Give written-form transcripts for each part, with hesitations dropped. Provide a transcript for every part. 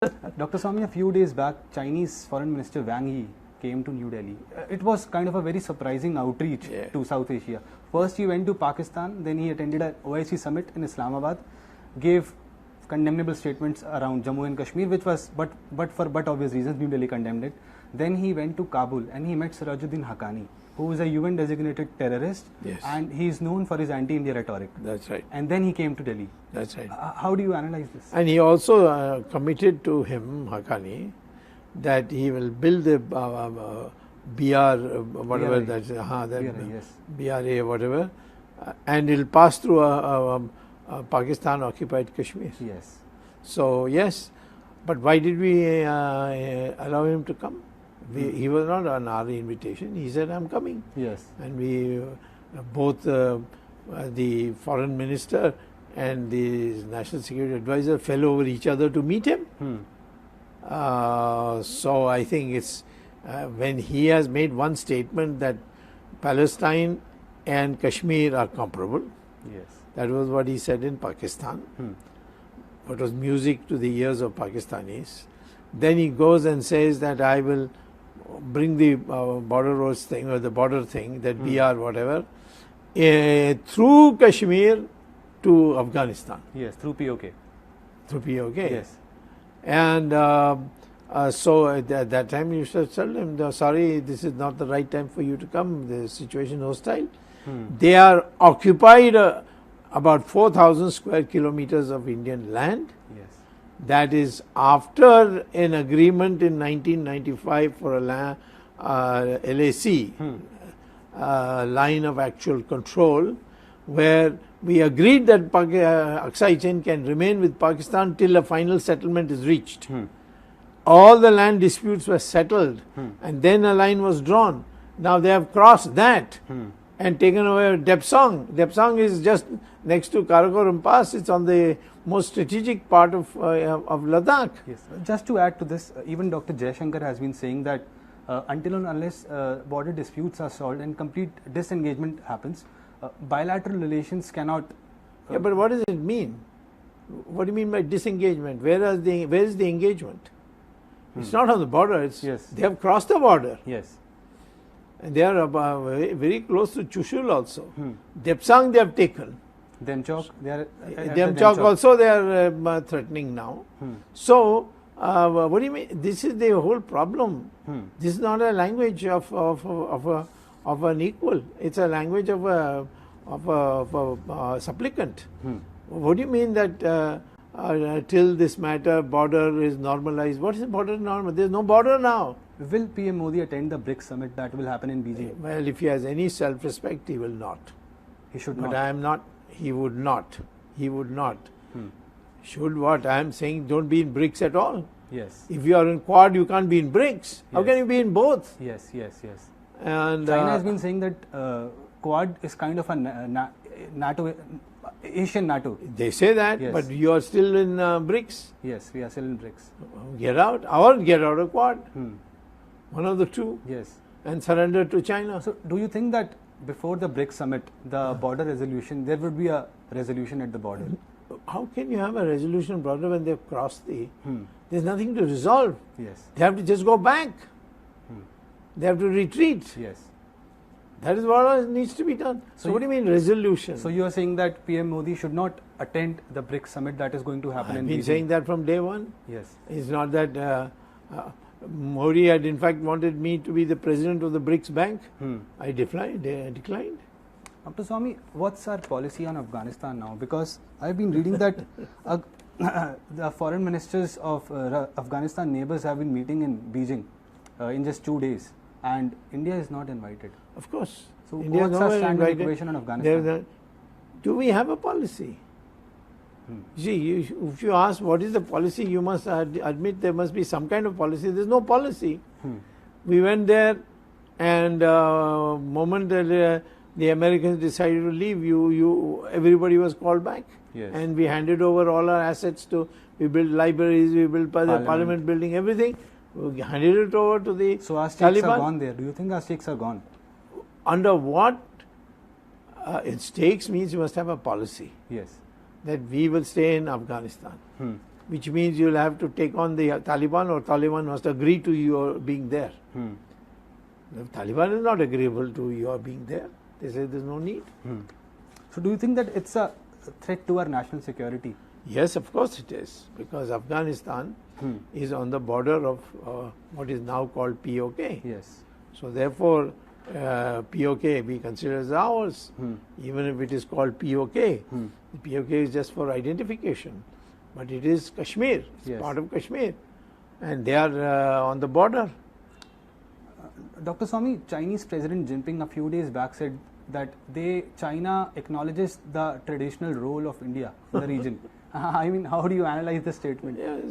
Dr. Swamy, a few days back, Chinese Foreign Minister Wang Yi came to New Delhi. It was kind of a very surprising outreach to South Asia. First he went to Pakistan, then he attended an OIC summit in Islamabad, gave condemnable statements around Jammu and Kashmir, which was, but for obvious reasons, New Delhi condemned it. Then he went to Kabul and he met Sirajuddin Haqqani, who is a UN designated terrorist, and he is known for his anti-India rhetoric. That's right. And then he came to Delhi. That's right. How do you analyze this? And he also committed to him, Haqqani, that he will build the BR, whatever BRA. that's, yes. BRA, whatever, and he'll pass through Pakistan occupied Kashmir. Yes. So, yes, but why did we allow him to come? He was not on our invitation. He said, I'm coming. Yes. And we, both the foreign minister and the national security advisor fell over each other to meet him. So I think it's when he has made one statement that Palestine and Kashmir are comparable. Yes. That was what he said in Pakistan. What was music to the ears of Pakistanis. Then he goes and says that I will bring the border roads thing or the border thing, that BR whatever, through Kashmir to Afghanistan. Yes, through POK. Through POK. Yes. And so at that time you should tell them, sorry, this is not the right time for you to come, the situation hostile. They are occupied about 4,000 square kilometers of Indian land. Yes. That is after an agreement in 1995 for a LAC, line of actual control, where we agreed that Aksai Chin can remain with Pakistan till a final settlement is reached. All the land disputes were settled and then a line was drawn. Now they have crossed that and taken away Depsang. Depsang is just next to Karakoram Pass. It's on the most strategic part of Ladakh. Yes. Just to add to this, even Dr. Jaishankar has been saying that until and unless border disputes are solved and complete disengagement happens, bilateral relations cannot. Yeah, but what does it mean? What do you mean by disengagement? Where is the engagement? It's not on the border. It's they have crossed the border. Yes. And they are very, very close to Chushul also. Depsang they have taken. Demchok, they are. Demchok also they are threatening now. So, what do you mean? This is the whole problem. This is not a language of an equal. It's a language of a supplicant. What do you mean that till this matter border is normalized? What is border normal? There is no border now. Will PM Modi attend the BRICS summit that will happen in Beijing? Well, if he has any self-respect, he will not. He should not. But I am not. He would not. He would not. Should what? I am saying don't be in BRICS at all. Yes. If you are in Quad, you can't be in BRICS. How can you be in both? Yes, yes, yes. And China has been saying that Quad is kind of a NATO, Asian NATO. They say that, but you are still in BRICS. Yes, we are still in BRICS. Get out or get out of Quad. One of the two. Yes. And surrender to China. So, do you think that before the BRICS summit, the border resolution, there would be a resolution at the border? How can you have a resolution border when they have crossed the... There's nothing to resolve. Yes. They have to just go back. They have to retreat. Yes. That is what needs to be done. So what do you mean resolution? So you are saying that PM Modi should not attend the BRICS summit that is going to happen in Beijing? I've been saying that from day one. Yes. It's not that... Modi had in fact wanted me to be the president of the BRICS Bank. I declined. Dr. Swamy, what's our policy on Afghanistan now? Because I've been reading that the foreign ministers of Afghanistan neighbors have been meeting in Beijing in just 2 days, and India is not invited. Of course. So what's our stand on equation on Afghanistan? Do we have a policy? See, if you ask what is the policy, you must admit there must be some kind of policy. There's no policy. We went there, and moment the Americans decided to leave, everybody was called back. Yes. And we handed over all our assets we built libraries, we built the parliament building, everything. We handed it over to the So our stakes Taliban. are gone there. Do you think our stakes are gone? Under what? Stakes means you must have a policy. Yes. That we will stay in Afghanistan. which means you'll have to take on the Taliban, or Taliban must agree to your being there. The Taliban is not agreeable to your being there. They say there's no need. So do you think that it's a threat to our national security? Yes, of course it is, because Afghanistan is on the border of what is now called POK. Yes. So therefore, POK we consider as ours, even if it is called POK. The POK is just for identification, but it is Kashmir, it's part of Kashmir, and they are on the border. Dr. Swamy, Chinese President Jinping a few days back said that China acknowledges the traditional role of India in the region. I mean, how do you analyze this statement? Yes,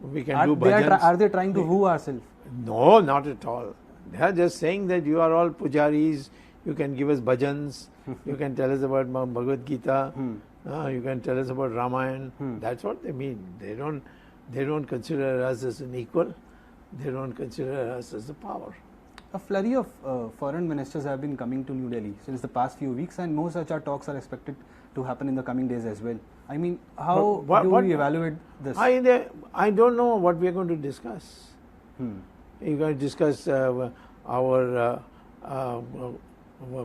we can do bhajans. Are they trying to woo ourselves? No, not at all. They are just saying that you are all pujaris, you can give us bhajans, you can tell us about Bhagavad Gita, you can tell us about Ramayana. That's what they mean. They don't consider us as an equal. They don't consider us as a power. A flurry of foreign ministers have been coming to New Delhi since the past few weeks, and more such talks are expected to happen in the coming days as well. I mean, how do we evaluate this? I don't know what we are going to discuss. You're going to discuss our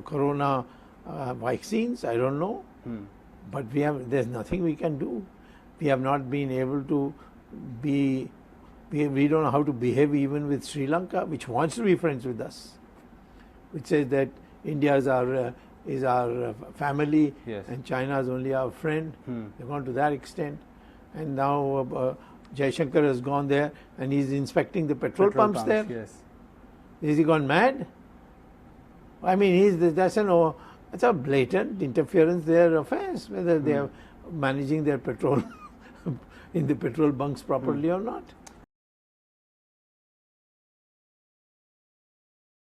corona vaccines, I don't know. But there's nothing we can do. We have not been able to be, we don't know how to behave even with Sri Lanka, which wants to be friends with us, which says that India is our family, and China is only our friend. They've gone to that extent. And now Jaishankar has gone there and he's inspecting the petrol pumps there. Yes. Is he gone mad? I mean, that's a blatant interference their affairs, whether they are managing their petrol in the petrol bunks properly or not.